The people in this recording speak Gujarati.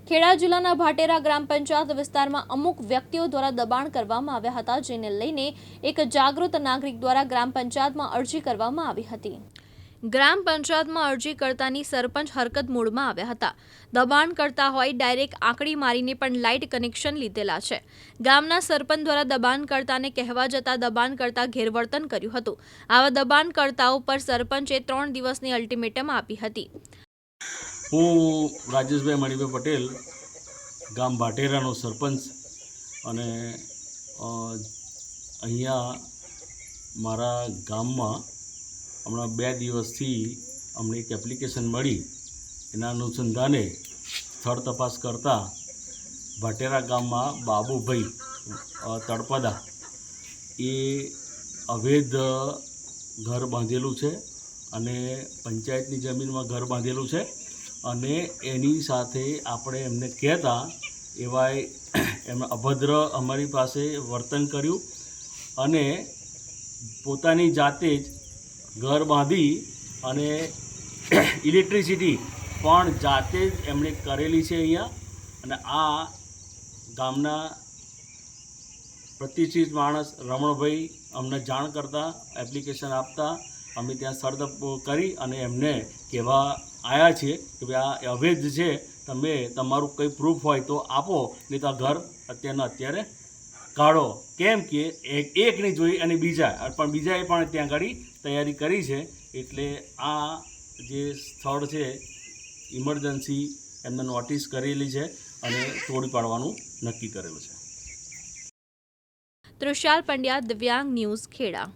ખેડા જિલ્લાના ભાટેરા ગ્રામ પંચાયત વિસ્તારમાં અમુક વ્યક્તિઓ દ્વારા દબાણ કરવામાં આવ્યા હતા, જેને લઈને એક જાગૃત નાગરિક દ્વારા ગ્રામ પંચાયતમાં અરજી કરવામાં આવી હતી। ગ્રામ પંચાયતમાં અરજી કરતાની સરપંચ હરકત મૂડમાં આવ્યા હતા। દબાણ કરતા હોય ડાયરેક્ટ આંકડી મારીને પણ લાઇટ કનેક્શન લીધેલા છે। ગામના સરપંચ દ્વારા દબાણ કરતાને કહેવા જતા દબાણ કરતા ગેરવર્તન કર્યું હતું। આવા દબાણ કરતાઓ પર સરપંચે 3 દિવસની અલ્ટિમેટમ આપી હતી। હું રાજેશભાઈ મણિભાઈ પટેલ ગામ ભાટેરાનો સરપંચ અને અહીંયા મારા ગામમાં હમણાં 2 દિવસથી અમને એક એપ્લિકેશન મળી। એના અનુસંધાને સ્થળ તપાસ કરતાં ભાટેરા ગામમાં બાબુભાઈ તળપદા એ અવૈધ ઘર બાંધેલું છે અને પંચાયતની જમીનમાં ઘર બાંધેલું છે અને એની સાથે આપણે એમને કહેતા એવાય એમણે અભદ્ર અમારી પાસે વર્તન કર્યું અને પોતાની જાતે જ ઘર બાંધી અને ઇલેક્ટ્રિસિટી પણ જાતે જ એમણે કરેલી છે અહીંયા। અને આ ગામના પ્રતિષ્ઠિત માણસ રમણભાઈ અમને જાણ કરતા એપ્લિકેશન આપતા અમે ત્યાં સ્થળ કરી અને એમને કહેવા આવ્યા છીએ કે ભાઈ આ અવૈધ છે, તમે તમારું કંઈ પ્રૂફ હોય તો આપો, નહીં તો આ ઘર અત્યારે કાઢો। કેમ કે એક નહીં જોઈ અને બીજાએ પણ ત્યાં આગળ તૈયારી કરી છે। એટલે આ જે સ્થળ છે ઇમરજન્સી એમને નોટિસ કરેલી છે અને તોડી પાડવાનું નક્કી કરેલું છે। તૃષાલ પંડ્યા, દિવ્યાંગ ન્યૂઝ, ખેડા।